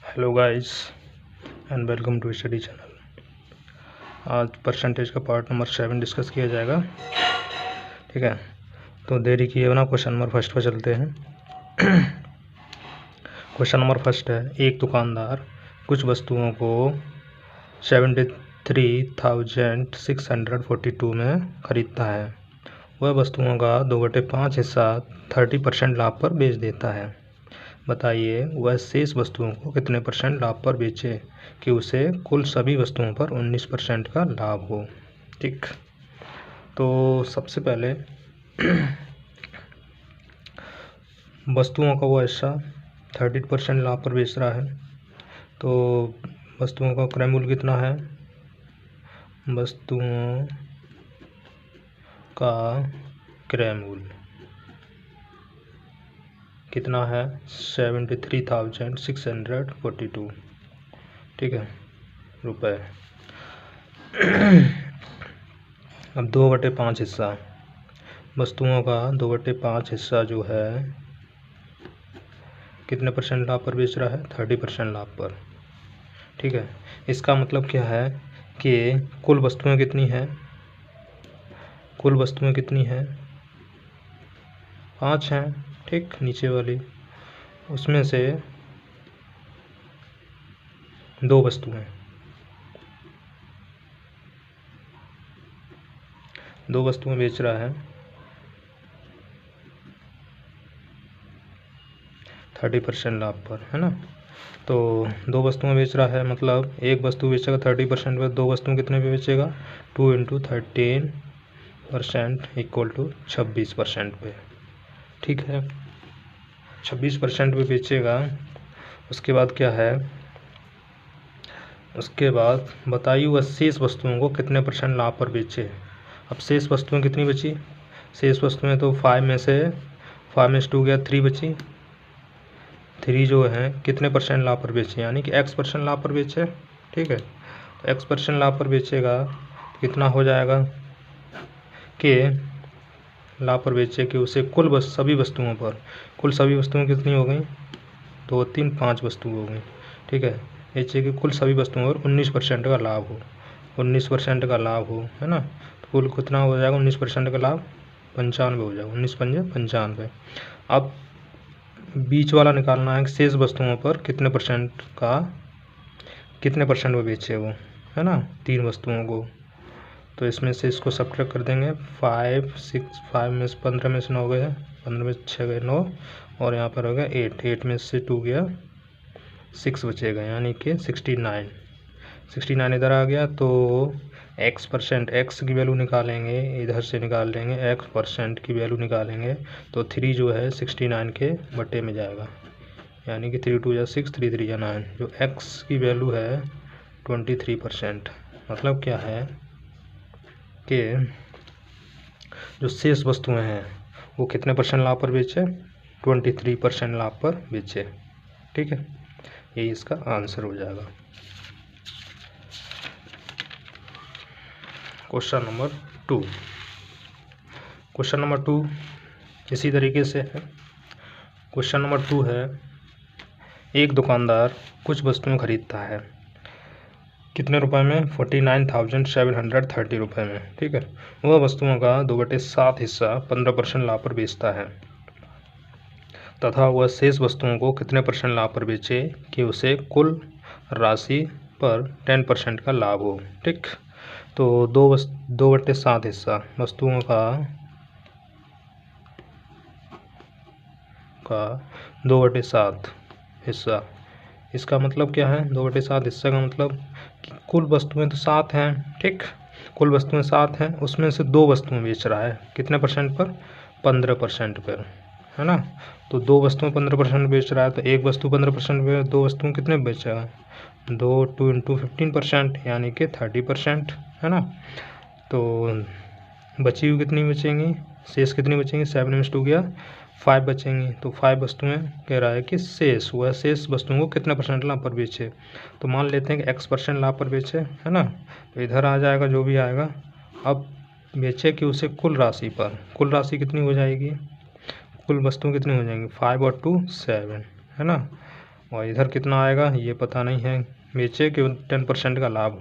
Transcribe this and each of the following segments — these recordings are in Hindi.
Hello guys and welcome to study channel. आज परसेंटेज का पार्ट नंबर 7 डिस्कस किया जाएगा। ठीक है, तो देरी किए बिना क्वेश्चन नंबर फर्स्ट पर चलते हैं। क्वेश्चन नंबर फर्स्ट है, एक दुकानदार कुछ वस्तुओं को 73,642 में खरीदता है। वह वस्तुओं का 2/5 हिस्सा 30% लाभ पर बेच देता है। बताइए वह शेष वस्तुओं को कितने % लाभ पर बेचे कि उसे कुल सभी वस्तुओं पर 19% का लाभ हो। ठीक, तो सबसे पहले वस्तुओं का वो हिस्सा 30% लाभ पर बेच रहा है, तो वस्तुओं का क्रय मूल्य कितना है? वस्तुओं का क्रय मूल्य कितना है? 73,642। ठीक है, रुपए। अब 2/5 हिस्सा, वस्तुओं का 2/5 हिस्सा जो है कितने % लाभ पर बेच रहा है? 30% लाभ पर। ठीक है, इसका मतलब क्या है कि कुल वस्तुएं कितनी हैं? कुल वस्तुएं कितनी हैं? 5 हैं। ठीक, नीचे वाली, उसमें से 2 वस्तुएं, 2 वस्तुएं बेच रहा है 30% लाभ पर, है ना। तो 2 वस्तुएं बेच रहा है, मतलब एक वस्तु बेचेगा 30% पर, 2 वस्तुएं कितने पे बेचेगा? 2 × 13% = 26% पे। ठीक है, 26% पे बेचेगा। उसके बाद क्या है? उसके बाद बताइए वह शेष वस्तुओं को कितने % लाभ पर बेचे। अब शेष वस्तुएं कितनी बची? शेष वस्तुएं तो 5 में से 2 गया, 3 बची। 3 जो है कितने % लाभ पर बेचे, यानी कि X% लाभ पर बेचे। ठीक है, तो X% लाभ पर बेचेगा कितना हो जाएगा कि लाभ पर बेचे कि उसे कुल सभी वस्तुओं पर, कुल सभी वस्तुएं कितनी हो गई? 2, 3, 5 वस्तु हो गई। ठीक है, बेचे कि कुल सभी वस्तुओं पर 19% का लाभ हो, 19% का लाभ हो, है ना। तो कुल कितना हो जाएगा? 19% का लाभ 95 हो जाएगा, 19 × 5 = 95। अब बीच वाला निकालना है कि शेष वस्तुओं पर कितने % में बेचे वो, है ना, 3 वस्तुओं को। तो इसमें से इसको सब्ट्रैक्ट कर देंगे। 5 में से 15 में से 9 गए, 15 में से 6 गए 9, और यहाँ पर हो गया 8 में से 2 गया 6 बचेगा, यानी कि 69 इधर आ गया। तो X% X की वैल्यू निकालेंगे, इधर से निकाल लेंगे, X% की वैल्यू निकालेंगे तो 3 जो है 69 के बटे में जाएगा, यानी कि 3 × 2 = 6, 3 × 3 = 9। जो X की वैल्यू है 23%। मतलब क्या है कि जो शेष वस्तुएं हैं वो कितने % लाभ पर बेचे? 23% लाभ पर बेचे। ठीक है, यही इसका आंसर हो जाएगा। Question number 2। क्वेश्चन नंबर 2 इसी तरीके से है। क्वेश्चन नंबर 2 है, एक दुकानदार कुछ वस्तुएं खरीदता है, कितने रुपए में? 49,730 रुपये में। ठीक है, वह वस्तुओं का 2/7 हिस्सा 15% लाभ पर बेचता है तथा वह शेष वस्तुओं को कितने % लाभ पर बेचे कि उसे कुल राशि पर 10% का लाभ हो। ठीक, तो 2/7 हिस्सा वस्तुओं का 2/7 हिस्सा, इसका मतलब क्या है? 2/7 हिस्सा का मतलब कि कुल वस्तुएं तो 7 हैं। ठीक, कुल वस्तुएं 7 हैं, उसमें से 2 वस्तुएं बेच रहा है, कितने % पर? 15% पर, है ना। तो 2 वस्तुएं 15% बेच रहा है, तो एक वस्तु 15% पे, 2 वस्तुएं कितने बेचेगा? 2 × 15%, यानी कि 30%, है ना। तो बची हुई कितनी बचेंगी? शेष कितनी बचेंगी? 7 में से 2 गया 5 बचेंगी। तो 5 वस्तुएं कह रहा है कि शेष, वह शेष वस्तुओं को कितने % लाभ पर बेचे। तो मान लेते हैं कि X% लाभ पर बेचे, है ना। तो इधर आ जाएगा जो भी आएगा। अब बेचे कि उसे कुल राशि पर, कुल राशि कितनी हो जाएगी? कुल वस्तुएं कितनी हो जाएंगी? 5 और 2 7, है ना। और इधर कितना आएगा ये पता नहीं है, बेचे कि 10% का लाभ हो,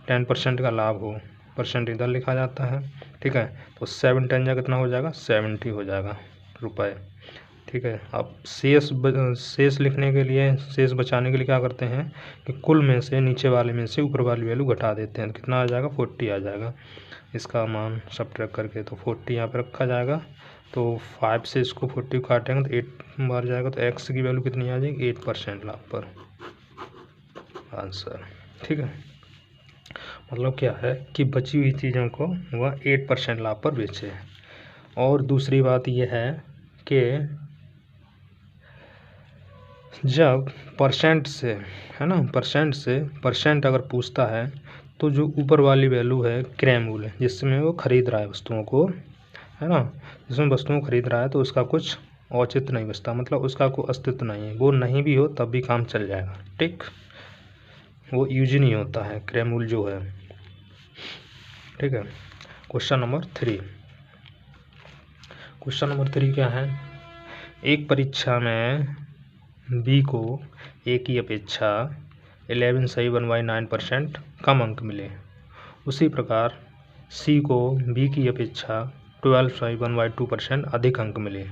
10% का लाभ हो, परसेंट इधर लिखा जाता है। ठीक है, तो 7 10 जा कितना हो जाएगा 70 हो जाएगा रुपए। ठीक है, अब शेष लिखने के लिए, शेष बचाने के लिए क्या करते हैं कि कुल में से नीचे वाले में से ऊपर वाली वैल्यू घटा देते हैं। कितना आ जाएगा 40 आ जाएगा इसका मान सब्ट्रैक्ट करके, तो 40 यहाँ पे रखा जाएगा। तो 5 से इसको 40 काटेंगे तो 8 बार जाएगा, तो x की वैल्यू कितनी आ जाएगी 8% लाभ पर आंसर। ठीक है, मतलब क्या है कि बची हुई चीज़ों को वह 8% लाभ पर बेचे। और दूसरी बात यह है कि जब परसेंट से, है ना, परसेंट अगर पूछता है तो जो ऊपर वाली वैल्यू है क्रय मूल्य जिसमें वो खरीद रहा है वस्तुओं को, है ना, जिसमें वस्तुओं को खरीद रहा है, तो उसका कुछ औचित्य नहीं बचता, मतलब उसका कोई अस्तित्व नहीं है। वो नहीं भी हो तब भी काम चल जाएगा। ठीक, वो यूज नहीं होता है क्रय मूल्य जो है। ठीक है, क्वेश्चन नंबर 3। क्वेश्चन नंबर 3 क्या है, एक परीक्षा में बी को ए की अपेक्षा 11 सही 1/9% कम अंक मिले। उसी प्रकार सी को बी की अपेक्षा 12 सही 1/2% अधिक अंक मिले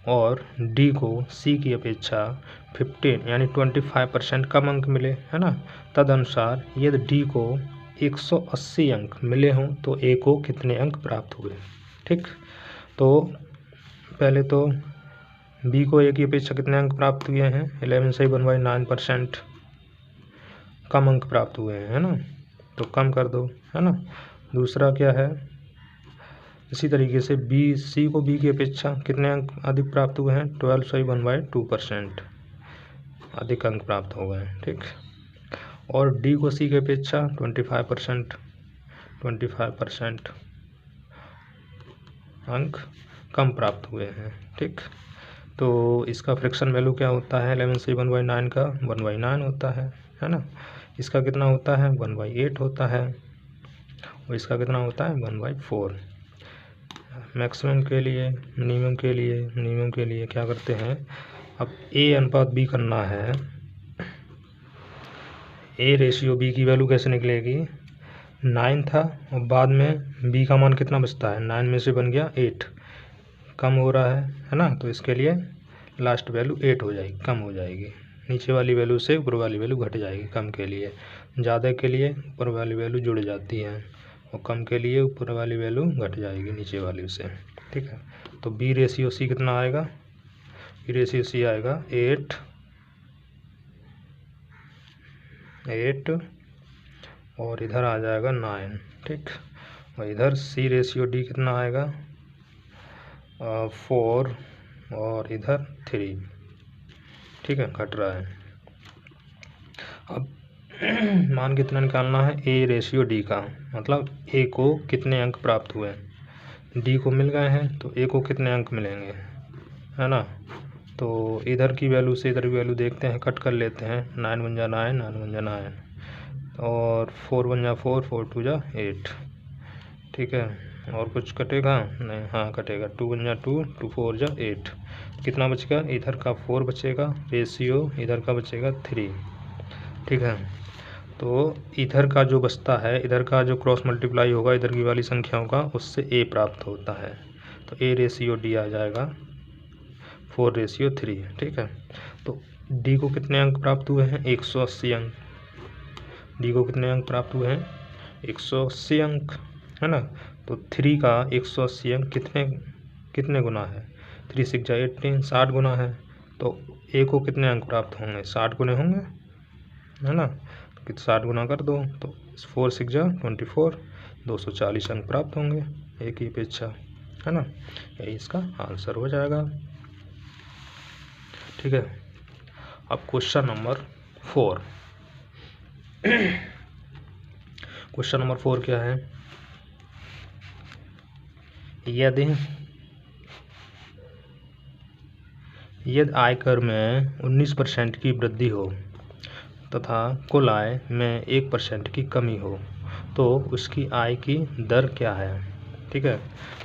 और डी को सी की अपेक्षा 15 यानी 25% कम अंक मिले, है ना। तदनुसार यदि डी को 180 अंक मिले हों तो ए को कितने अंक प्राप्त हुए। ठीक, तो पहले तो बी को ए की अपेक्षा कितने अंक प्राप्त हुए हैं 11 सही 1/9% कम अंक प्राप्त हुए हैं, है ना, तो कम कर दो, है ना। दूसरा क्या है, इसी तरीके से सी को बी की अपेक्षा कितने अंक अधिक प्राप्त हुए हैं 12 सही 1/2% अधिक अंक प्राप्त हो गए। ठीक, और डी को सी की अपेक्षा 25% अंक कम प्राप्त हुए हैं। ठीक, तो इसका फ्रैक्शन वैल्यू क्या होता है 11 से 1/9 का 1/9 होता है ना। इसका कितना होता है 1/8 होता है और इसका कितना होता है 1/4। मैक्सिमम के लिए, मिनिमम के लिए क्या करते हैं, अब ए अनुपात बी करना है। ए रेशियो बी की वैल्यू कैसे निकलेगी, 9 था और बाद में बी का मान कितना बचता है, 9 में से बन गया 8, कम हो रहा है ना, तो इसके लिए लास्ट वैल्यू 8 हो जाएगी, कम हो जाएगी। नीचे वाली वैल्यू से ऊपर वाली वैल्यू घट जाएगी कम के लिए, ज़्यादा के लिए ऊपर वाली वैल्यू जुड़ जाती है और कम के लिए ऊपर वाली वैल्यू घट जाएगी नीचे वाली से। ठीक है, तो बी रेशियो सी कितना आएगा, बी रेशियो सी आएगा 8 और इधर आ जाएगा 9। ठीक, और इधर सी रेशियो डी कितना आएगा 4 और इधर 3। ठीक है, घट रहा है। अब मान कितना निकालना है ए रेशियो डी का, मतलब ए को कितने अंक प्राप्त हुए, डी को मिल गए हैं तो ए को कितने अंक मिलेंगे, है ना। तो इधर की वैल्यू से इधर की वैल्यू देखते हैं, कट कर लेते हैं, 9 1 जा 9, 9 1 जा 9 और 4 1 जा 4, 4 2 जा 8। ठीक है, और कुछ कटेगा नहीं, हाँ कटेगा, 2 1 जा 2, 2 4 जा 8, कितना बचेगा, इधर का 4 बचेगा रेशियो, इधर का बचेगा 3। ठीक है, तो इधर का जो बचता है, इधर का जो क्रॉस मल्टीप्लाई होगा इधर की वाली संख्याओं का, उससे ए प्राप्त होता है, तो ए रेशियो डी आ जाएगा 4 रेशियो 3। ठीक है, तो डी को कितने अंक प्राप्त हुए हैं 180 अंक, डी को कितने अंक प्राप्त हुए हैं 180 अंक, है ना। तो 3 का 180 अंक कितने गुना है, 3 6 जा 18, 60 गुना है। तो ए को कितने अंक प्राप्त होंगे 60 गुने होंगे, है ना, तो 60 गुना कर दो तो 4 6 जा 24, 240 अंक प्राप्त होंगे ए की अपेक्षा, है ना। यही इसका आंसर हो जाएगा। ठीक है, अब क्वेश्चन नंबर 4। क्वेश्चन नंबर 4 क्या है, यदि आयकर में 19% की वृद्धि हो तथा कुल आय में 1% की कमी हो तो उसकी आय की दर क्या है। ठीक है,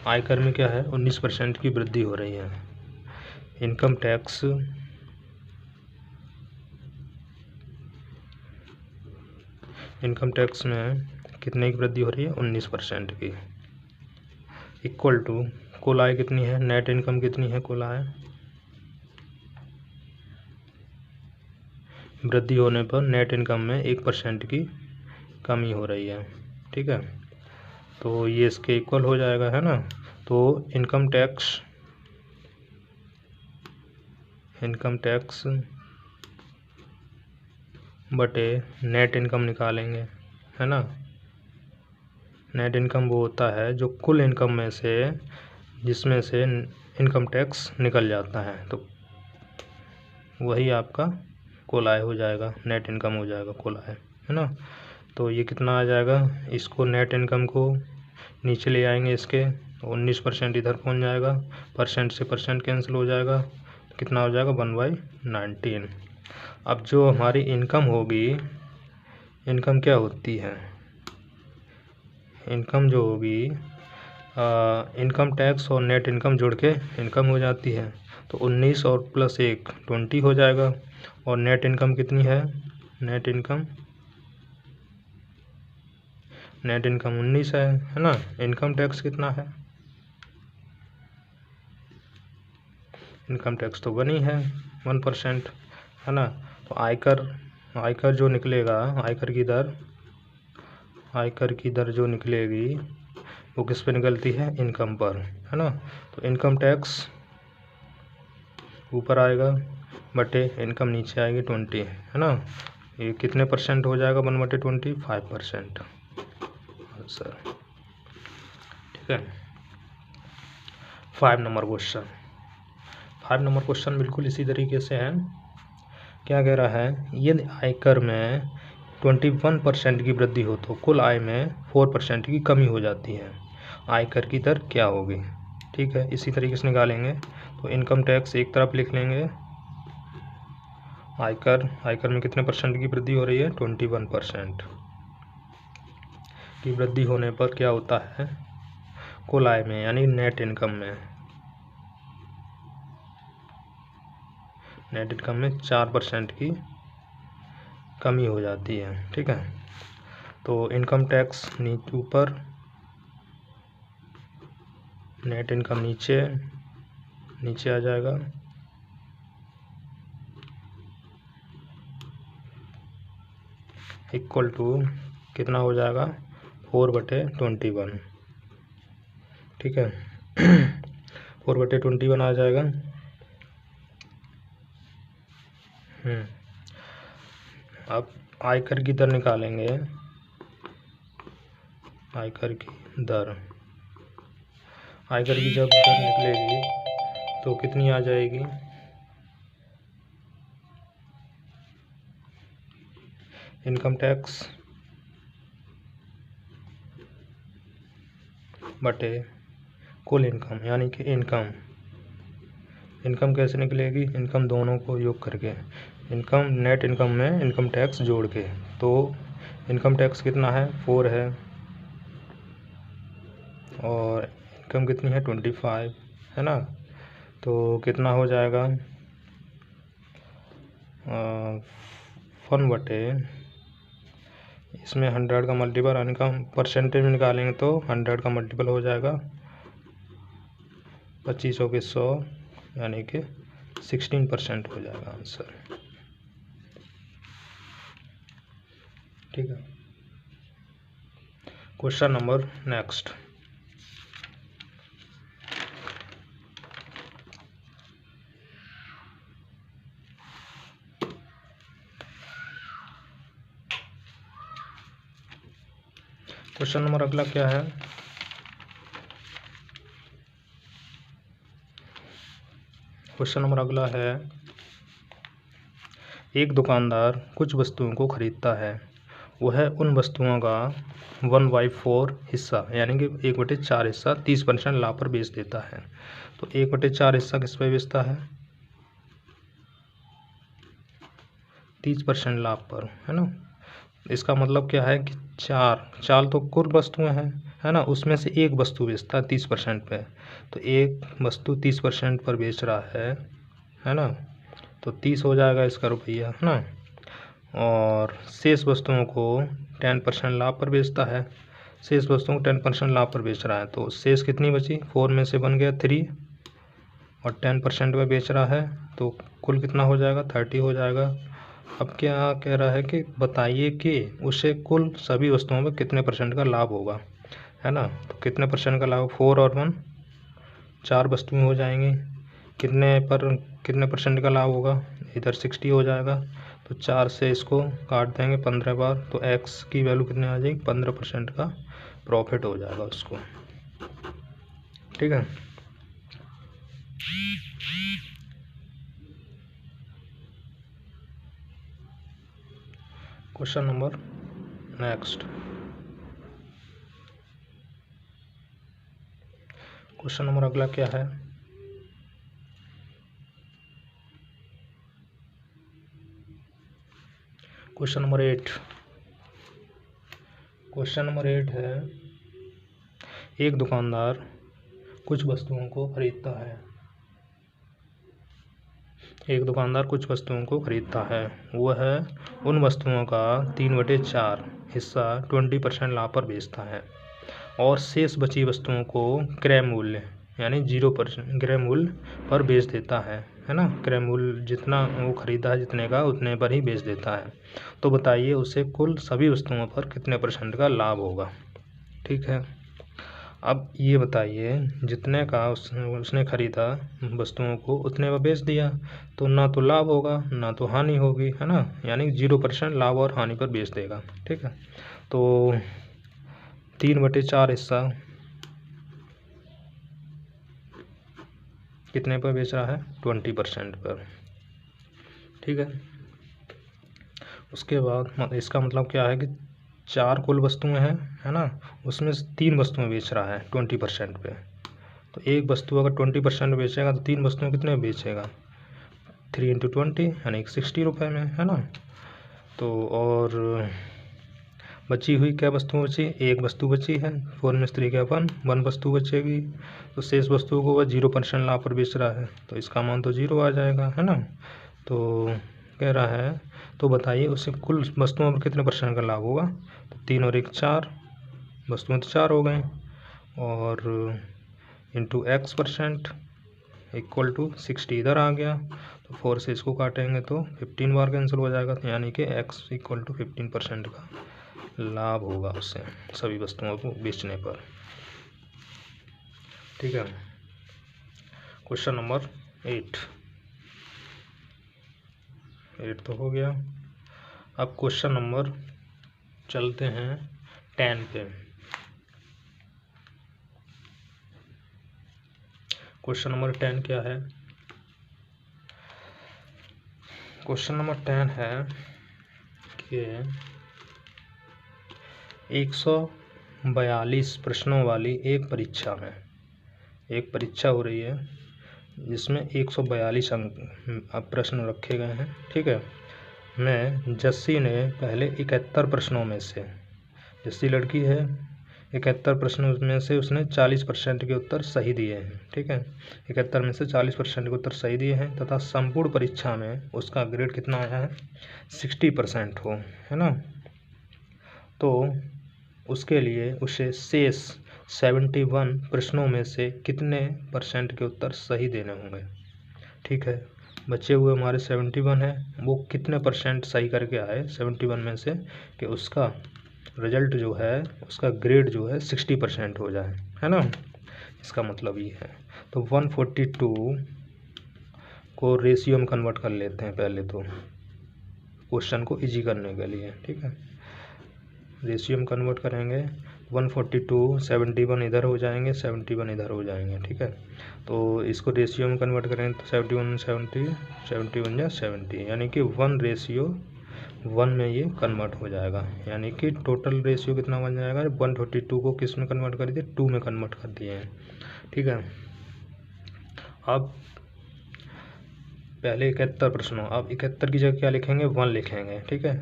आयकर में क्या है 19% की वृद्धि हो रही है, इनकम टैक्स इनकम टैक्स में कितने की वृद्धि हो रही है? 19% की। इक्वल टू कुल आय कितनी है? नेट इनकम कितनी है? कुल आय वृद्धि होने पर नेट इनकम में 1% की कमी हो रही है। ठीक है, तो ये इसके इक्वल हो जाएगा, है ना। तो इनकम टैक्स बटे नेट इनकम निकालेंगे, है ना। नेट इनकम वो होता है जो कुल इनकम में से, जिसमें से इनकम टैक्स निकल जाता है, तो वही आपका कुल आय हो जाएगा, नेट इनकम हो जाएगा कुल आय, है ना। तो ये कितना आ जाएगा? इसको नेट इनकम को नीचे ले आएंगे इसके, तो 19% इधर पहुंच जाएगा, परसेंट से परसेंट कैंसिल हो जाएगा, तो कितना हो जाएगा? 1/19। अब जो हमारी इनकम होगी, इनकम क्या होती है? इनकम जो होगी, इनकम टैक्स और नेट इनकम जुड़ के इनकम हो जाती है, तो 19 और प्लस 1 20 हो जाएगा। और नेट इनकम कितनी है? नेट इनकम 19 है ना। इनकम टैक्स कितना है? इनकम टैक्स तो 1 ही है, 1%, है ना। तो आयकर जो निकलेगा, आयकर की दर जो निकलेगी वो किस पे निकलती है? इनकम पर, है ना। तो इनकम टैक्स ऊपर आएगा बटे इनकम नीचे आएगी 20, है ना। ये कितने परसेंट हो जाएगा? 1/20, 5%। सर ठीक है। 5 नंबर क्वेश्चन बिल्कुल इसी तरीके से है। क्या कह रहा है? यदि आयकर में 21% की वृद्धि हो तो कुल आय में 4% की कमी हो जाती है, आयकर की दर क्या होगी? ठीक है, इसी तरीके से निकालेंगे। तो इनकम टैक्स एक तरफ लिख लेंगे, आयकर में कितने परसेंट की वृद्धि हो रही है? 21% की वृद्धि होने पर क्या होता है? कुल आय में यानी नेट इनकम में 4% की कमी हो जाती है। ठीक है, तो इनकम टैक्स ऊपर, नेट इनकम नीचे आ जाएगा, इक्वल टू कितना हो जाएगा? 4/21। ठीक है, 4/21 आ जाएगा। अब आयकर की दर निकालेंगे। आयकर की जब दर निकलेगी तो कितनी आ जाएगी? इनकम टैक्स बटे कुल इनकम, यानी कि इनकम कैसे निकलेगी? इनकम दोनों को योग करके, इनकम नेट इनकम में इनकम टैक्स जोड़ के। तो इनकम टैक्स कितना है? 4 है, और इनकम कितनी है? 25, है ना। तो कितना हो जाएगा? 1 बटे, इसमें 100 का मल्टीपल, यानी का परसेंटेज में निकालेंगे तो 100 का मल्टीपल हो जाएगा 2500 के 100, यानी कि 16% हो जाएगा आंसर। ठीक है, question number next. Question number अगला क्या है? क्वेश्चन नंबर अगला है, एक दुकानदार कुछ वस्तुओं को खरीदता है, वह उन वस्तुओं का 1/4 हिस्सा, यानी कि 1/4 हिस्सा 30% लाभ पर बेच देता है। तो 1/4 हिस्सा किस पे बेचता है? 30% लाभ पर, है ना। इसका मतलब क्या है कि चार तो कुल वस्तुएं हैं, है ना, उसमें से एक वस्तु बेचता है 30% पे। तो एक वस्तु 30% पर बेच रहा है ना। तो 30 हो जाएगा इसका रुपया, है ना। और शेष वस्तुओं को 10% लाभ पर बेचता है। शेष वस्तुओं को 10% लाभ पर बेच रहा है, तो शेष कितनी बची? 4 में से बन गया 3 और 10% में बेच रहा है, तो कुल कितना हो जाएगा? 30 हो जाएगा। अब क्या कह रहा है कि बताइए कि उसे कुल सभी वस्तुओं में कितने % का लाभ होगा, है ना। तो कितने % का लाभ? 4 और 1 4 वस्तुएं हो जाएंगी। कितने % का लाभ होगा? इधर 60 हो जाएगा, तो 4 से इसको काट देंगे 15 बार, तो x की वैल्यू कितनी आ जाएगी? 15% का प्रॉफिट हो जाएगा उसको। ठीक है। Question number next. Question number अगला क्या है? Question number 8। क्वेश्चन नंबर 8 है, एक दुकानदार कुछ वस्तुओं को खरीदता है। एक दुकानदार कुछ वस्तुओं को खरीदता है। वह उन वस्तुओं का 3/4 हिस्सा 20% लाभ पर बेचता है और शेष बची वस्तुओं को क्रय मूल्य यानी 0% क्रय मूल्य पर बेच देता है ना। क्रय मूल्य जितना वो खरीदा है जितने का उतने पर ही बेच देता है। तो बताइए उसे कुल सभी वस्तुओं पर कितने % का लाभ होगा। ठीक है। अब ये बताइए जितने का उसने खरीदा वस्तुओं को उतने में बेच दिया, तो ना तो लाभ होगा ना तो हानि होगी, है ना। यानी 0% लाभ और हानि पर बेच देगा। ठीक है। तो 3/4 हिस्सा कितने पर बेच रहा है? 20% पर। ठीक है। उसके बाद इसका मतलब क्या है कि 4 कुल वस्तुएं हैं, है ना, उसमें से 3 वस्तुएं बेच रहा है 20% पे। तो एक वस्तु अगर 20% बेचेगा तो 3 वस्तुएं कितने बेचेगा? 3 × 20 यानी 60 रुपये में, है ना। तो और बची हुई क्या वस्तु बची? एक वस्तु बची है। 4 में 3 क्या 1 वस्तु बचेगी। तो शेष वस्तुओं को वह 0% लाभ पर बेच रहा है, तो इसका मान तो 0 आ जाएगा, है ना। तो कह रहा है तो बताइए उससे कुल वस्तुओं पर कितने % का लाभ होगा। तो 3 और 1 4 वस्तुएं तो 4 हो गई, और इंटू x% इक्वल टू 60 इधर आ गया। तो 4 से इसको काटेंगे तो 15 बार कैंसिल हो जाएगा, तो यानी कि x इक्वल टू 15% का लाभ होगा उससे सभी वस्तुओं को बेचने पर। ठीक है। क्वेश्चन नंबर 8 तो हो गया। अब क्वेश्चन नंबर चलते हैं 10 पे। क्वेश्चन नंबर 10 क्या है? क्वेश्चन नंबर 10 है कि 142 प्रश्नों वाली एक परीक्षा हो रही है जिसमें 142 अंक प्रश्न रखे गए हैं। ठीक है। मैं जस्सी ने पहले 71 प्रश्नों में से, जस्सी लड़की है, 71 प्रश्नों में से उसने 40% के उत्तर सही दिए हैं। ठीक है। 71 में से 40% के उत्तर सही दिए हैं तथा संपूर्ण परीक्षा में उसका ग्रेड कितना आया है? 60% हो, है ना। तो उसके लिए उसे शेष 71 प्रश्नों में से कितने % के उत्तर सही देने होंगे। ठीक है। बचे हुए हमारे 71 है, वो कितने % सही करके आए 71 में से कि उसका रिजल्ट जो है, उसका ग्रेड जो है 60% हो जाए, है ना। इसका मतलब ये है। तो 142 को रेशियो में कन्वर्ट कर लेते हैं पहले तो क्वेश्चन को इजी करने के लिए। ठीक है। रेशियो में कन्वर्ट करेंगे 142 71 इधर हो जाएंगे, 71 इधर हो जाएंगे। ठीक है। तो इसको रेशियो में कन्वर्ट करें तो 71 70 71 या 70 यानी कि 1:1 में ये कन्वर्ट हो जाएगा। यानी कि टोटल रेशियो कितना बन जाएगा? 142 को किस में कन्वर्ट कर दिए? 2 में कन्वर्ट कर दिए हैं। ठीक है। अब पहले 71 प्रश्नों, अब 71 की जगह क्या लिखेंगे? 1 लिखेंगे। ठीक है।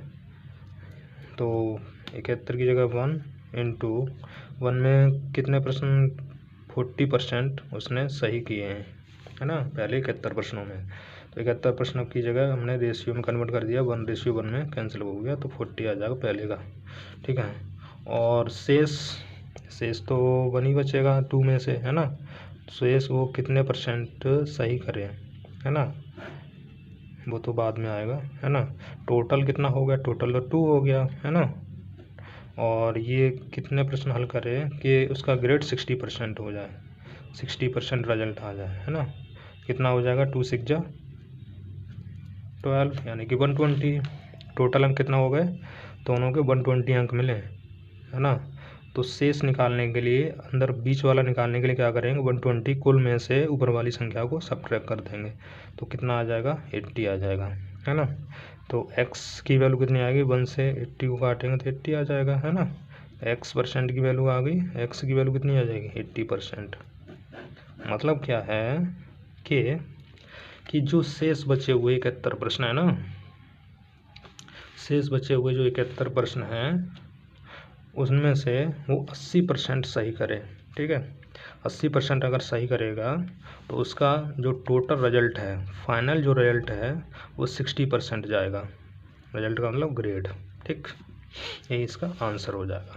तो 71 की जगह 1 इंटू 1 में कितने प्रश्न? 40% उसने सही किए हैं, है ना, पहले 71 प्रश्नों में। तो 71% की जगह हमने रेशियो में कन्वर्ट कर दिया, 1:1 में कैंसिल हो गया, तो 40 आ जाएगा पहले का, ठीक है। और शेष तो 1 ही बचेगा 2 में से, है ना। शेष वो कितने % सही करें, है ना, वो तो बाद में आएगा, है ना। टोटल कितना हो गया, टोटल तो 2 हो गया, है ना। और ये कितने प्रश्न हल करें कि उसका ग्रेड 60% हो जाए, 60% रिजल्ट आ जाए, है ना। कितना हो जाएगा, 2 6 जा 12 यानी कि 120। टोटल अंक कितना हो गए, दोनों के 120 अंक मिले, है ना। तो शेष निकालने के लिए, अंदर बीच वाला निकालने के लिए क्या करेंगे, 120 कुल में से ऊपर वाली संख्या को सब्ट्रैक्ट कर देंगे, तो कितना आ जाएगा, 80 आ जाएगा, है ना। तो x की वैल्यू कितनी आएगी, 1 से 80 को काटेंगे तो 80 आ जाएगा, है ना। x% की वैल्यू आ गई, x की वैल्यू कितनी आ जाएगी, 80%। मतलब क्या है कि जो शेष बचे हुए 71 प्रश्न है ना, शेष बचे हुए जो 71 प्रश्न हैं उसमें से वो 80% सही करे, ठीक है। 80% अगर सही करेगा तो उसका जो टोटल रिजल्ट है, फाइनल जो रिजल्ट है वो 60% जाएगा, रिजल्ट का मतलब ग्रेड, ठीक। यही इसका आंसर हो जाएगा।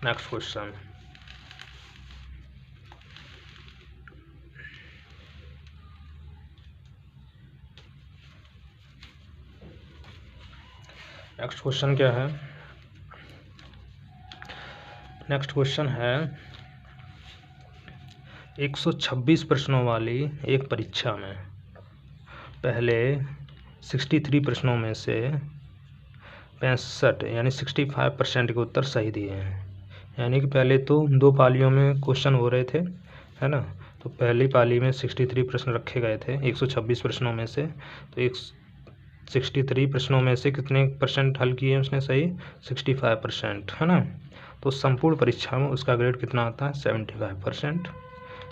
नेक्स्ट क्वेश्चन, नेक्स्ट क्वेश्चन क्या है, नेक्स्ट क्वेश्चन है 126 प्रश्नों वाली एक परीक्षा में पहले 63 प्रश्नों में से 65 यानी 65% के उत्तर सही दिए हैं। यानी कि पहले तो 2 पालियों में क्वेश्चन हो रहे थे, है ना। तो पहली पाली में 63 प्रश्न रखे गए थे 126 प्रश्नों में से, तो 63 प्रश्नों में से कितने % हल किए उसने सही, 65%, है ना। तो संपूर्ण परीक्षा में उसका ग्रेड कितना आता है, 75%।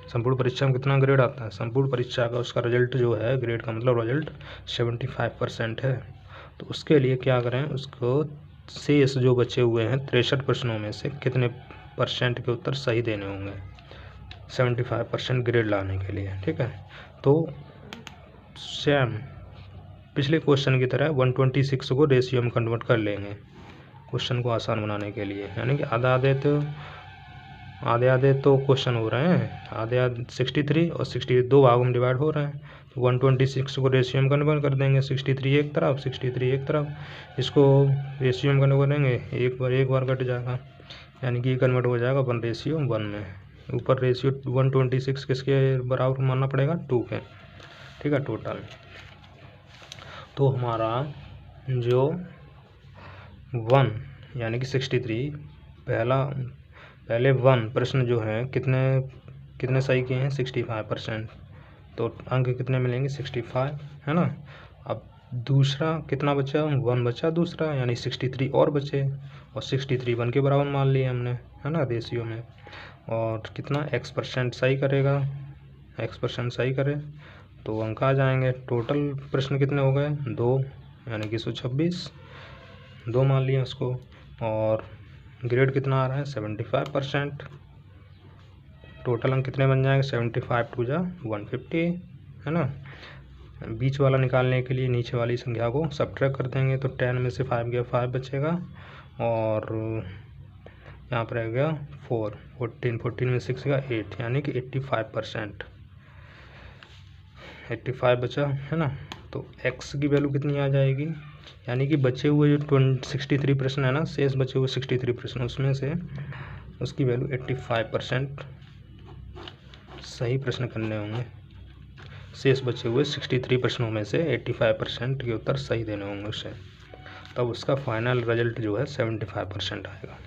संपूर्ण परीक्षा में कितना ग्रेड आता है, संपूर्ण परीक्षा का उसका रिजल्ट जो है, ग्रेड का मतलब रिजल्ट 75% है। तो उसके लिए क्या करें, उसको शेष जो बचे हुए हैं 63 प्रश्नों में से कितने % के उत्तर सही देने होंगे 75% ग्रेड लाने के लिए, ठीक है। तो सेम पिछले क्वेश्चन की तरह 126 को रेशियो में कन्वर्ट कर लेंगे क्वेश्चन को आसान बनाने के लिए। यानी कि आधे तो क्वेश्चन हो रहे हैं, आधे 63 और 62 भागों में डिवाइड हो रहे हैं, तो 126 को रेशियो में कन्वर्ट कर देंगे, 63 एक तरफ 63 एक तरफ, इसको रेशियो में कन्वर्ट करेंगे, एक बार कट जाएगा, यानी कि कन्वर्ट हो जाएगा 1:1 में। ऊपर रेशियो 126 किसके बराबर मानना पड़ेगा, 2 के, ठीक है, टोटल। तो हमारा जो 1 यानी कि 63 पहले 1 प्रश्न जो है कितने सही किए हैं, 65%, तो अंक कितने मिलेंगे, 65, है ना। अब दूसरा कितना बचा, 1 बचा दूसरा, यानी 63 और बचे, और 63 1 के बराबर मान लिए हमने, है ना, रेशियो में। और कितना x% सही करेगा, x% सही करे तो अंक आ जाएंगे। टोटल प्रश्न कितने हो गए, 2, यानी कि 126, 2 मान लिया उसको। और ग्रेड कितना आ रहा है, 75%। टोटल अंक कितने बन जाएंगे, 75 2 जा 150, है ना। बीच वाला निकालने के लिए नीचे वाली संख्या को सब्ट्रैक्ट कर देंगे, तो 10 में से 5 गया 5 बचेगा, और यहाँ पर रहेगा 4, 14 में 6 गया 8, यानी कि 85%, 85 बचा, है ना। तो x की वैल्यू कितनी आ जाएगी, यानी कि बचे हुए जो 63 प्रश्न है ना, शेष बचे हुए 63 प्रश्न, उसमें से उसकी वैल्यू 85% सही प्रश्न करने होंगे। शेष बचे हुए 63 प्रश्नों में से 85% के उत्तर सही देने होंगे उसे, तब उसका फाइनल रिजल्ट जो है 75% आएगा,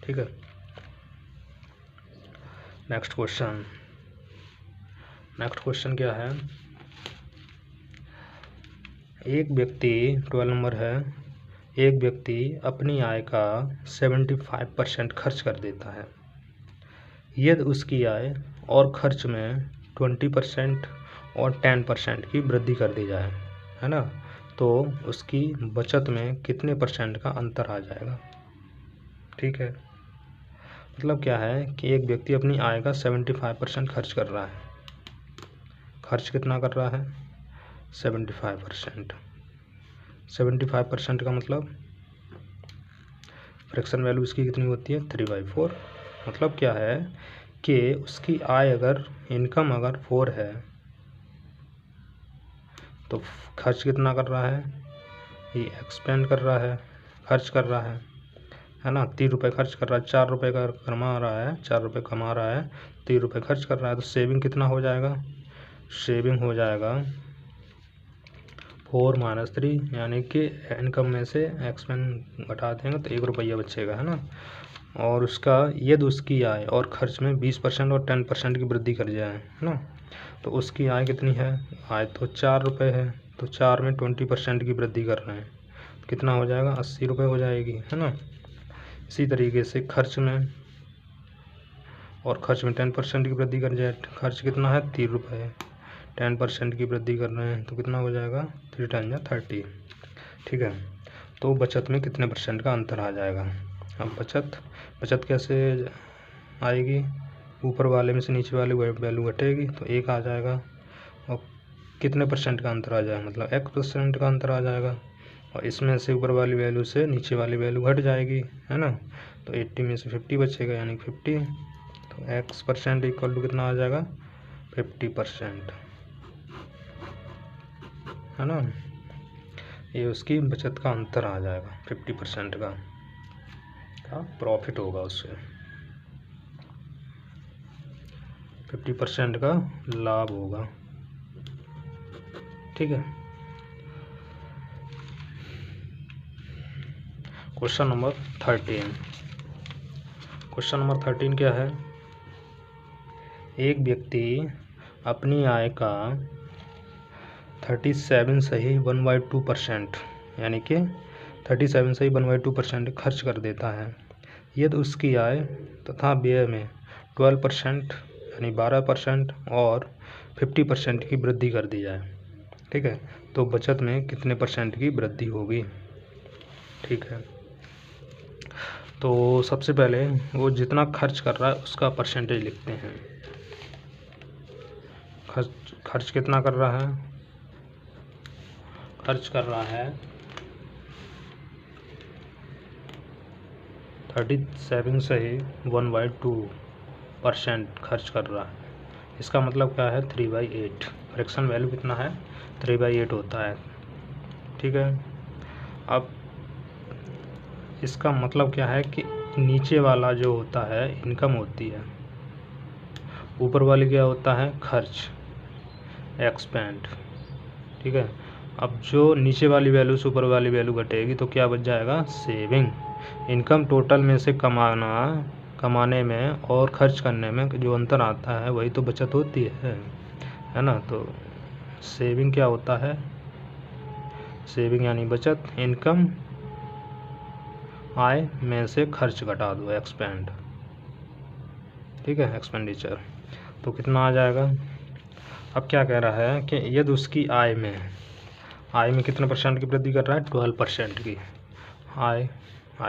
ठीक है। नेक्स्ट क्वेश्चन क्या है, एक व्यक्ति 12 नंबर है, एक व्यक्ति अपनी आय का 75% खर्च कर देता है। यदि उसकी आय और खर्च में 20% और 10% की वृद्धि कर दी जाए, है ना, तो उसकी बचत में कितने % का अंतर आ जाएगा, ठीक है। मतलब क्या है कि एक व्यक्ति अपनी आय का 75% खर्च कर रहा है। खर्च कितना कर रहा है? 75%। 75% का मतलब फ्रैक्शन वैल्यू इसकी कितनी होती है? 3/4। मतलब क्या है कि उसकी आय अगर इनकम अगर 4 है तो खर्च कितना कर रहा है? ये एक्सपेंड कर रहा है, खर्च कर रहा है ना। 3 रुपये खर्च कर रहा है, 4 रुपये का कमा रहा है, 4 रुपये कमा रहा है, 3 रुपये खर्च कर रहा है, तो सेविंग कितना हो जाएगा? सेविंग हो जाएगा 4 - 3, यानी कि इनकम में से एक्सपेंड घटा देंगे तो 1 रुपया बचेगा, है ना। और उसका यदि उसकी आय और खर्च में 20% और 10% की वृद्धि कर जाए, है ना, तो उसकी आय कितनी है? आय तो 4 रुपये है, तो 4 में 20% की वृद्धि कर रहे हैं, कितना हो जाएगा? 80 रुपये हो जाएगी, है ना। इसी तरीके से खर्च में 10% की वृद्धि कर जाए, खर्च कितना है? 3 रुपये, 10% की वृद्धि कर रहे हैं तो कितना हो जाएगा? 3 × 30। ठीक है, तो बचत में कितने % का अंतर आ जाएगा? अब बचत कैसे आएगी? ऊपर वाले में से नीचे वाली वैल्यू घटेगी तो 1 आ जाएगा, और कितने % का अंतर आ जाएगा? मतलब 1% का अंतर आ जाएगा, और इसमें से ऊपर वाली वैल्यू से नीचे वाली वैल्यू घट जाएगी, है ना। तो 80 में से 50 बचेगा, यानी 50, तो x% इक्वल टू कितना आ जाएगा? 50%, है ना। ये उसकी बचत का अंतर आ जाएगा, 50% का प्रॉफिट होगा उससे, 50% का लाभ होगा। ठीक है। Question number 13। क्वेश्चन नंबर 13 क्या है? एक व्यक्ति अपनी आय का 37 सही 1/2%, यानी कि 37 सही 1/2% खर्च कर देता है, यदि उसकी आय तथा व्यय में 12% यानी 12% और 50% की वृद्धि कर दी जाए। ठीक है, तो बचत में कितने % की वृद्धि होगी? ठीक है, तो सबसे पहले वो जितना खर्च कर रहा है उसका परसेंटेज लिखते हैं। खर्च कितना कर रहा है? खर्च कर रहा है 37 सही 1/2% खर्च कर रहा है। इसका मतलब क्या है? 3/8। फ्रैक्शन वैल्यू कितना है? 3/8 होता है। ठीक है, अब इसका मतलब क्या है कि नीचे वाला जो होता है इनकम होती है, ऊपर वाली क्या होता है? खर्च, एक्सपेंड। ठीक है, अब जो नीचे वाली वैल्यू से ऊपर वाली वैल्यू घटेगी तो क्या बच जाएगा? सेविंग। इनकम टोटल में से कमाने में और खर्च करने में जो अंतर आता है वही तो बचत होती है ना। तो सेविंग क्या होता है? सेविंग यानी बचत, इनकम आय में से खर्च घटा दो, एक्सपेंड। ठीक है, एक्सपेंडिचर। तो कितना आ जाएगा? अब क्या कह रहा है कि यदि उसकी आय में कितने % की वृद्धि कर रहा है? 12% की। आय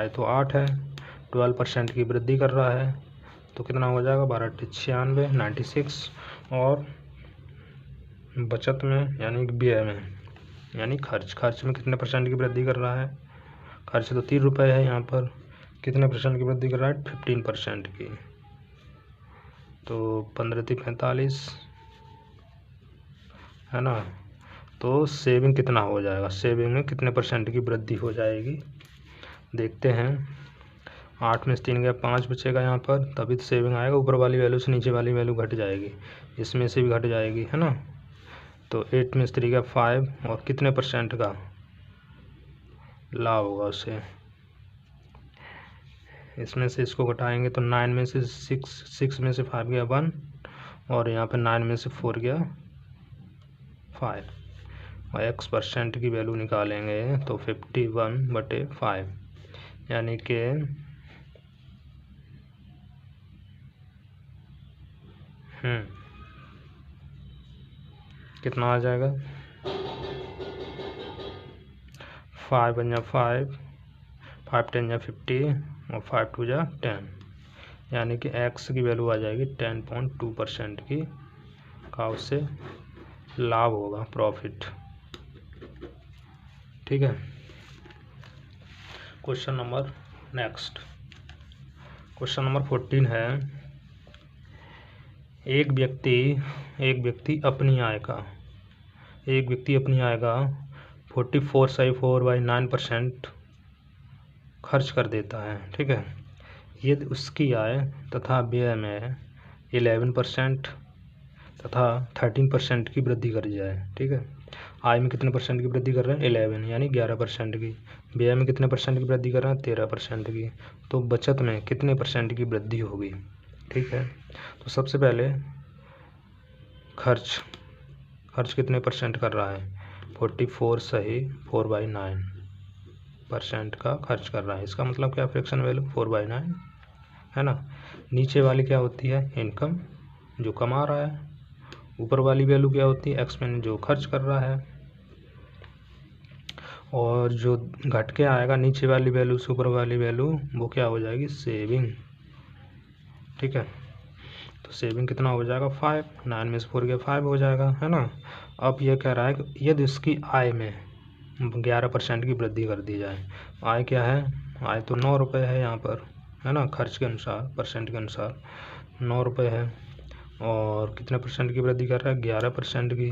तो 8 है, 12% की वृद्धि कर रहा है तो कितना हो जाएगा? 12 × 96, 96। और बचत में यानी व्यय में यानी खर्च में कितने % की वृद्धि कर रहा है? खर्च तो 3 रुपये है, यहाँ पर कितने % की वृद्धि कर रहा है? 15% की। तो 15 × 45, है ना। तो सेविंग कितना हो जाएगा? सेविंग में कितने % की वृद्धि हो जाएगी? देखते हैं। 8 में से 3 गया, 5 बचेगा यहाँ पर, तभी तो सेविंग आएगा। ऊपर वाली वैल्यू से नीचे वाली वैल्यू घट जाएगी, इसमें से भी घट जाएगी, है ना। तो 8 में से 3 गया, 5, और कितने % का लाभ होगा उससे? इसमें से इसको घटाएंगे तो 9 में से 6 में से 5 गया 1, और यहाँ पे 9 में से 4 गया 5, और x% की वैल्यू निकालेंगे तो 51/5, यानी कि कितना आ जाएगा? 5 × 5, 5 × 10 = 50, और 5 × 2 = 10, यानी कि एक्स की वैल्यू आ जाएगी 10.2% की का उससे लाभ होगा, प्रॉफिट। ठीक है। Question number next, question number 14 है, एक व्यक्ति अपनी आय का 44.4/9% खर्च कर देता है। ठीक है। यदि उसकी आय तथा व्यय में 11% तथा 13% की वृद्धि करी जाए। ठीक है। आय में कितने परसेंट की वृद्धि कर रहे हैं? 11 यानी 11% की। व्यय में कितने परसेंट की वृद्धि कर रहे हैं? 13% की। तो बचत में कितने परसेंट की वृद्धि होगी? ठीक है। तो सबसे पहले खर्च कितने परसेंट कर रहा है? 44 सही 4/9% का खर्च कर रहा है। इसका मतलब क्या? फ्रैक्शन वैल्यू 4/9 है ना। नीचे वाली क्या होती है? इनकम, जो कमा रहा है। ऊपर वाली वैल्यू क्या होती है? एक्सपेंस, जो खर्च कर रहा है। और जो घट के आएगा नीचे वाली वैल्यू से ऊपर वाली वैल्यू, वो क्या हो जाएगी? सेविंग। ठीक है। तो सेविंग कितना हो जाएगा? 5। 9 में से 4 गया 5 हो जाएगा, है ना। अब ये कह रहा है कि यदि उसकी आय में 11% की वृद्धि कर दी जाए। आय क्या है? आय तो 9 रुपये है यहाँ पर, है ना। खर्च के अनुसार, परसेंट के अनुसार 9 रुपये है। और कितने परसेंट की वृद्धि कर रहा है? 11% की।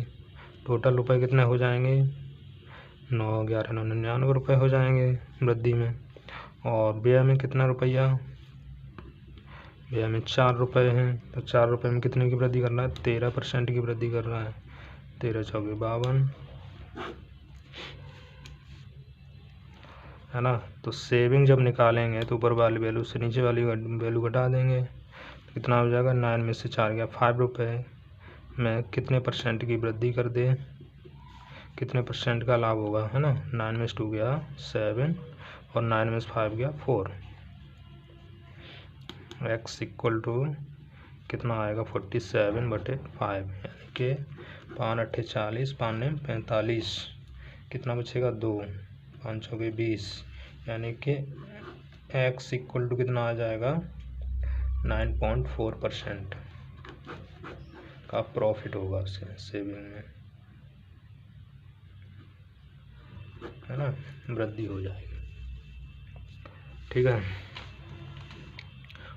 टोटल रुपए कितने हो जाएंगे? 9 11 9 99 रुपये हो जाएंगे वृद्धि में। और व्यय में कितना रुपया? व्यय में 4 रुपये हैं। तो 4 रुपये में कितने की वृद्धि कर रहा है? 13% की वृद्धि कर रहा है। 13 चौके 52, है ना। तो सेविंग जब निकालेंगे तो ऊपर वाली वैल्यू से नीचे वाली वैल्यू घटा देंगे। तो कितना हो जाएगा? 9 में से 4 गया 5 रुपये में कितने परसेंट की वृद्धि कर दे? कितने परसेंट का लाभ होगा, है ना। 9 में से 2 गया 7 और 9 में से 5 गया 4। x इक्वल टू कितना आएगा? 47/5 यानी कि 5 8 40, 5 9 45। कितना बचेगा? 2, 5 चौके 20 यानी कि x इक्वल टू कितना आ जाएगा? 9.4% का प्रॉफिट होगा उससे सेविंग में, है ना। वृद्धि हो जाएगी। ठीक है।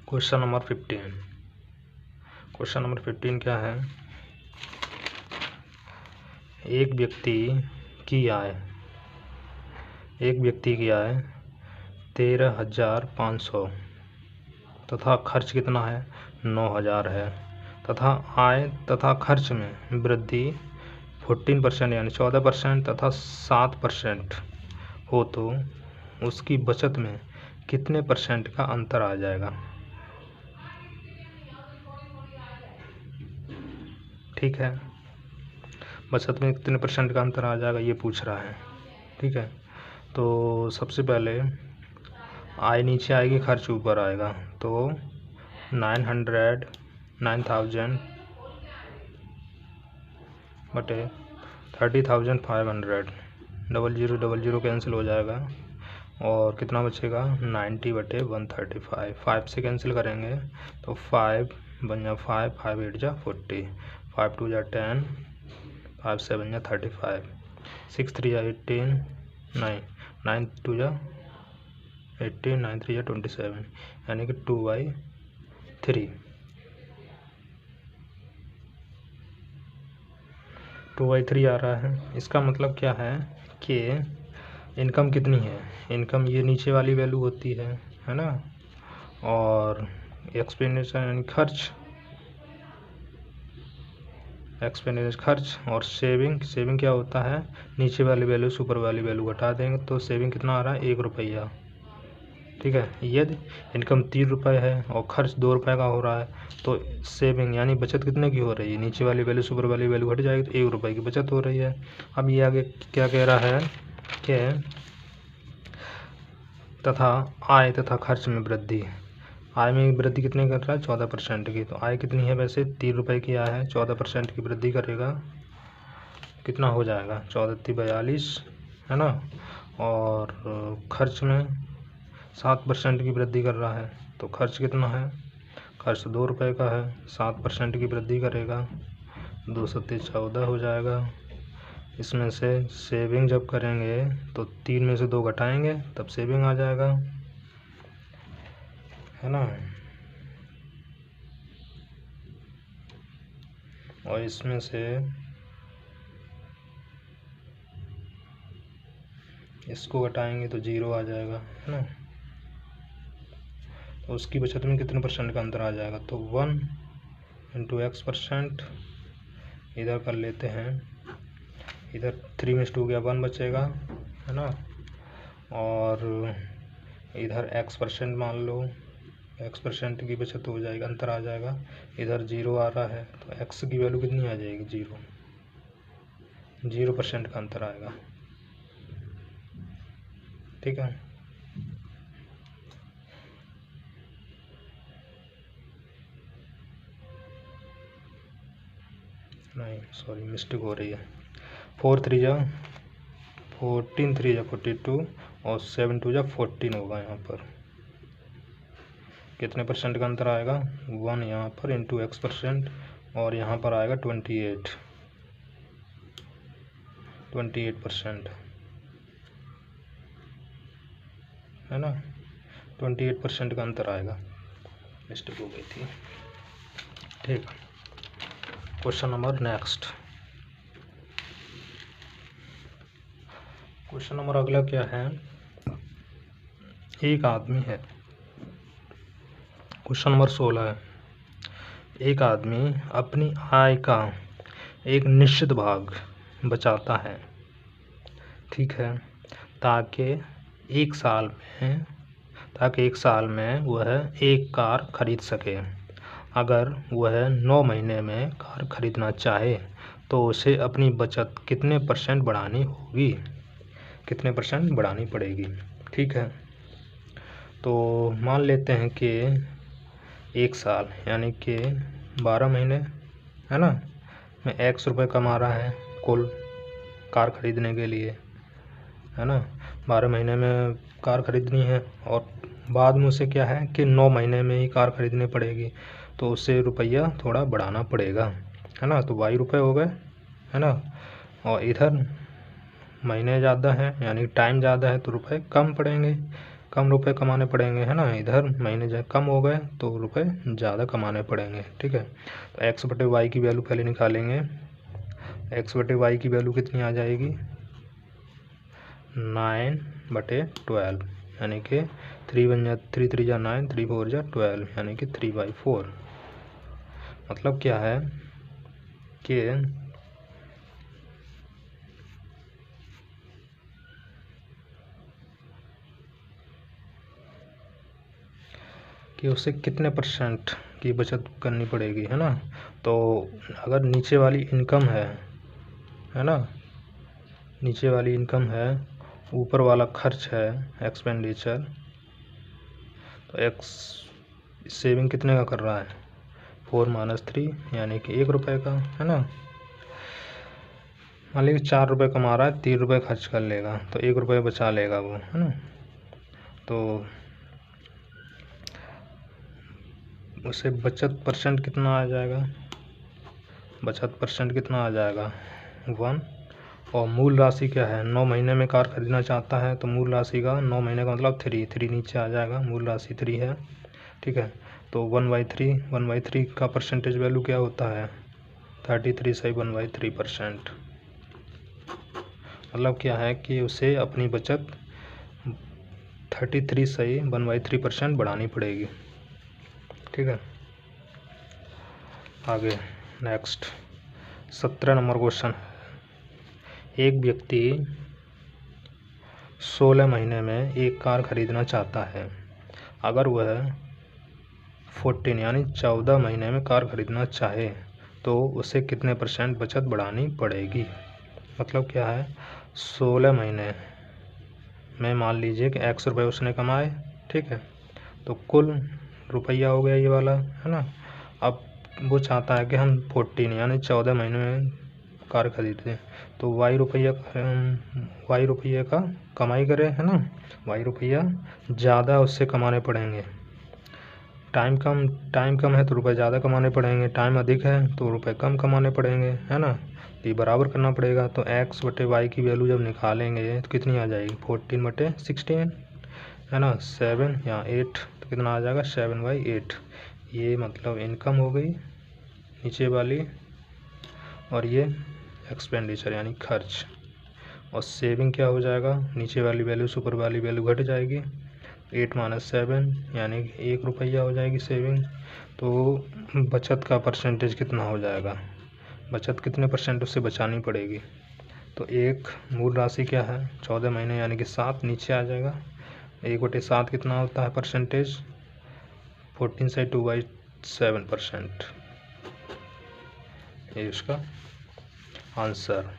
क्वेश्चन नंबर 15, क्वेश्चन नंबर 15 क्या है? एक व्यक्ति की आय 13,500 तथा खर्च कितना है? 9,000 है। तथा आय तथा खर्च में वृद्धि 14% यानी 14% तथा 7% हो तो उसकी बचत में कितने परसेंट का अंतर आ जाएगा? ठीक है। बचत में कितने परसेंट का अंतर आ जाएगा, ये पूछ रहा है। ठीक है। तो सबसे पहले आय नीचे आएगी, खर्च ऊपर आएगा। तो 9,000 बटे 30,500, 00 कैंसिल हो जाएगा और कितना बचेगा? 90/135। 5 से कैंसिल करेंगे तो 5 बन जा 5, 5 8 जा 40, 5 2 जा 10, 5 7 जा 35, 6 3 जा 18, 9 2 जा 18, 9 3 जा 27 यानी कि 2/3 आ रहा है। इसका मतलब क्या है कि इनकम कितनी है? इनकम ये नीचे वाली वैल्यू होती है ना। और एक्सपेंडिचर यानी खर्च और सेविंग क्या होता है? नीचे वाली वैल्यू से ऊपर वाली वैल्यू घटा देंगे तो सेविंग कितना आ रहा है? 1 रुपया। ठीक है। यदि इनकम 3 रुपये है और खर्च 2 रुपये का हो रहा है तो सेविंग यानी बचत कितने की हो रही है? नीचे वाली वैल्यू से ऊपर वाली वैल्यू घट जाएगी तो 1 रुपये की बचत हो रही है। अब ये आगे क्या कह रहा है कि तथा आय तथा खर्च में वृद्धि। आय में वृद्धि कितनी कर रहा है? 14% की। तो आय कितनी है? वैसे 3 रुपये की आय है, 14% की वृद्धि करेगा कितना हो जाएगा? 14 42, है ना। और खर्च में 7% की वृद्धि कर रहा है तो खर्च कितना है? खर्च 2 रुपये का है, 7% की वृद्धि करेगा, 214 हो जाएगा। इसमें से सेविंग जब करेंगे तो 3 में से 2 घटाएंगे तब सेविंग आ जाएगा, है ना। और इसमें से इसको घटाएंगे तो 0 आ जाएगा, है ना। तो उसकी बचत में कितने % का अंतर आ जाएगा, तो 1 × x%। इधर कर लेते हैं, इधर 3:2 गया, 1 बचेगा, है ना। और इधर x% मान लो, x% की बचत हो जाएगी, अंतर आ जाएगा। इधर 0 आ रहा है तो x की वैल्यू कितनी आ जाएगी, 0% का अंतर आएगा, ठीक है। नहीं सॉरी मिस्टेक हो रही है, 4 3 जा 14, 3 जा 42 और 7 2 जा 14 होगा। यहाँ पर कितने % का अंतर आएगा, 1 यहाँ पर इंटू x%, और यहाँ पर आएगा 28%, है ना। 28% का अंतर आएगा, मिस्टेक हो गई थी, ठीक। Question number next, question number अगला क्या है, एक आदमी है, क्वेश्चन नंबर 16 है। एक आदमी अपनी आय का एक निश्चित भाग बचाता है, ठीक है, ताकि एक साल में वह एक कार खरीद सके। अगर वह 9 महीने में कार खरीदना चाहे तो उसे अपनी बचत कितने % बढ़ानी होगी, कितने % बढ़ानी पड़ेगी, ठीक है। तो मान लेते हैं कि एक साल यानी कि 12 महीने, है ना, में x रुपये कमा रहा है कुल कार खरीदने के लिए, है ना। 12 महीने में कार खरीदनी है और बाद में उसे क्या है कि 9 महीने में ही कार खरीदनी पड़ेगी, तो उसे रुपया थोड़ा बढ़ाना पड़ेगा, है ना। तो y रुपये हो गए, है ना। और इधर महीने ज़्यादा है यानी टाइम ज़्यादा है तो रुपए कम पड़ेंगे, कम रुपए कमाने पड़ेंगे, है ना। इधर महीने कम हो गए तो रुपए ज़्यादा कमाने पड़ेंगे, ठीक है। तो x/y की वैल्यू पहले निकालेंगे। x/y की वैल्यू कितनी आ जाएगी, 9/12, यानी कि 3 3 जा 9, 3 4 जा 12, यानी कि 3/4। मतलब क्या है कि उसे कितने % की बचत करनी पड़ेगी, है ना। तो अगर नीचे वाली इनकम है ना, नीचे वाली इनकम है, ऊपर वाला खर्च है एक्सपेंडिचर, तो एक्स सेविंग कितने का कर रहा है, 4 - 3 यानी कि 1 रुपये का, है ना। मान लीजिए 4 रुपये कमा रहा है, 3 रुपये खर्च कर लेगा तो 1 रुपये बचा लेगा वो, है ना। तो उसे बचत % कितना आ जाएगा, बचत % कितना आ जाएगा, 1। और मूल राशि क्या है, 9 महीने में कार खरीदना चाहता है तो मूल राशि का 9 महीने का मतलब 3 नीचे आ जाएगा, मूल राशि 3 है, ठीक है। तो 1/3 का % वैल्यू क्या होता है, 33 सही 1/3%। मतलब क्या है कि उसे अपनी बचत 33 सही 1/3% बढ़ानी पड़ेगी, ठीक है। आगे नेक्स्ट 17 नंबर क्वेश्चन। एक व्यक्ति 16 महीने में एक कार खरीदना चाहता है। अगर वह 14 यानी 14 महीने में कार खरीदना चाहे तो उसे कितने % बचत बढ़ानी पड़ेगी। मतलब क्या है, 16 महीने में मान लीजिए कि x रुपये उसने कमाए, ठीक है। तो कुल रुपया हो गया ये वाला, है ना। अब वो चाहता है कि हम 14 यानी 14 महीने में कार खरीदें, तो y रुपये का कमाई करें, है ना। y रुपया ज़्यादा उससे कमाने पड़ेंगे, टाइम कम है तो रुपए ज़्यादा कमाने पड़ेंगे, टाइम अधिक है तो रुपए कम कमाने पड़ेंगे, है ना। ये बराबर करना पड़ेगा। तो x/y की वैल्यू जब निकालेंगे तो कितनी आ जाएगी 14/16, है ना। 7 या 8 तो कितना आ जाएगा 7/8। ये मतलब इनकम हो गई नीचे वाली, और ये एक्सपेंडिचर यानी खर्च। और सेविंग क्या हो जाएगा, नीचे वाली वैल्यू से ऊपर वाली वैल्यू घट जाएगी। 8 - 7 यानी 1 रुपया हो जाएगी सेविंग। तो बचत का परसेंटेज कितना हो जाएगा, बचत कितने परसेंट उससे बचानी पड़ेगी। तो एक मूल राशि क्या है 14 महीने यानी कि 7 नीचे आ जाएगा। 1/7 कितना होता है परसेंटेज, 14 से 2/7%। ये इसका आंसर।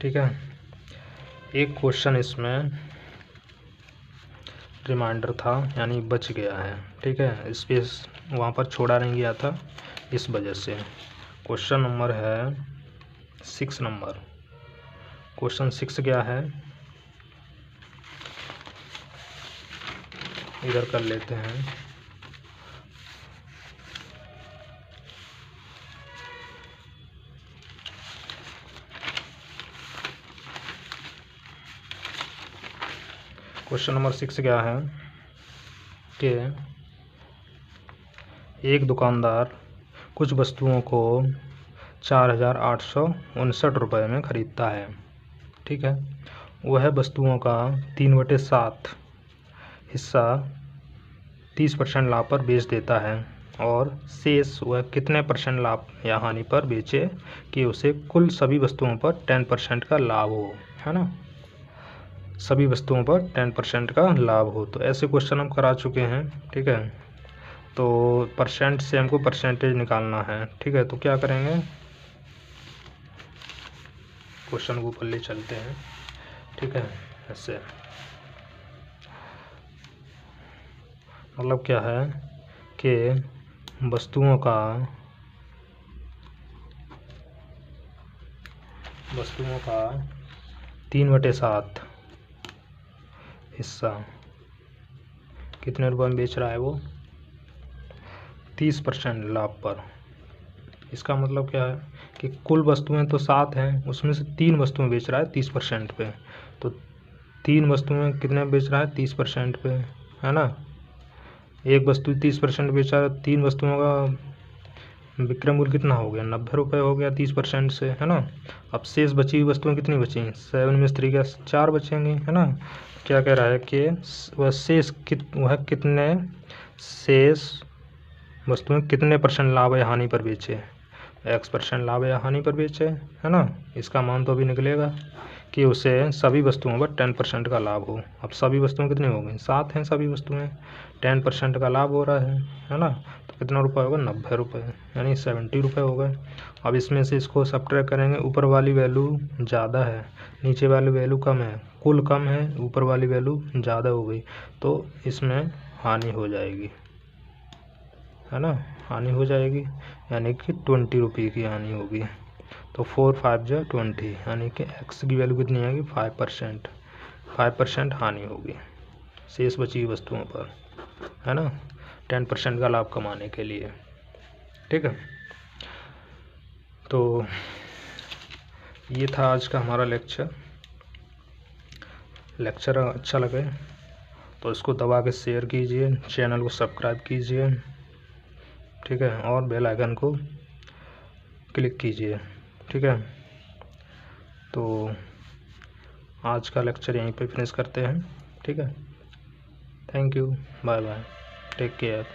ठीक है। एक क्वेश्चन इसमें रिमाइंडर था यानी बच गया है। ठीक है, स्पेस वहाँ पर छोड़ा नहीं गया था इस वजह से। क्वेश्चन नंबर है 6 नंबर। क्वेश्चन 6 क्या है, इधर कर लेते हैं। क्वेश्चन नंबर 6 क्या है कि एक दुकानदार कुछ वस्तुओं को 4,859 रुपये में ख़रीदता है। ठीक है, वह वस्तुओं का 3/7 हिस्सा 30% लाभ पर बेच देता है और शेष वह कितने % लाभ या हानि पर बेचे कि उसे कुल सभी वस्तुओं पर 10% का लाभ हो, है ना। सभी वस्तुओं पर 10% का लाभ हो। तो ऐसे क्वेश्चन हम करा चुके हैं। ठीक है, तो परसेंट से हमको परसेंटेज निकालना है। ठीक है, तो क्या करेंगे, क्वेश्चन को ऊपर ले चलते हैं। ठीक है, ऐसे मतलब क्या है कि वस्तुओं का 3/7 हिस्सा कितने रुपए में बेच रहा है वो 30% लाभ पर। इसका मतलब क्या है कि कुल वस्तुएं तो 7 हैं, उसमें से 3 वस्तुएं बेच रहा है 30% पे। तो 3 वस्तुएं कितने बेच रहा है 30% पे, है ना। एक वस्तु 30% बेचा है, 3 वस्तुओं का विक्रय मूल्य कितना हो गया 90 रुपये हो गया 30% से, है ना। अब शेष बची हुई वस्तुएं कितनी बची, 7 में से 3 का 4 बचेंगी, है ना। क्या कह रहा है कि वह कितने शेष वस्तुएं कितने % लाभ या हानि पर बेचे, x% लाभ या हानि पर बेचे, है ना। इसका मान तो अभी निकलेगा कि उसे सभी वस्तुओं पर 10% का लाभ हो। अब सभी वस्तुएं कितनी हो गई 7 हैं, सभी वस्तुएं 10% का लाभ हो रहा है ना। तो कितना रुपये होगा 90 रुपये यानी 70 रुपये हो गए। अब इसमें से इसको सब्ट्रैक्ट करेंगे, ऊपर वाली वैल्यू ज़्यादा है, नीचे वाली वैल्यू कम है, कुल कम है, ऊपर वाली वैल्यू ज़्यादा हो गई, तो इसमें हानि हो जाएगी, है ना। हानि हो जाएगी यानी कि 20 रुपये की हानि होगी। तो 4 5 जो 20 यानी कि x की वैल्यू कितनी आएगी 5% हानि होगी शेष बची हुई वस्तुओं पर, है ना, 10% का लाभ कमाने के लिए। ठीक है, तो ये था आज का हमारा लेक्चर अच्छा लगे तो इसको दबा के शेयर कीजिए, चैनल को सब्सक्राइब कीजिए। ठीक है, और बेल आइकन को क्लिक कीजिए। ठीक है, तो आज का लेक्चर यहीं पे फिनिश करते हैं। ठीक है, thank you, bye bye, take care.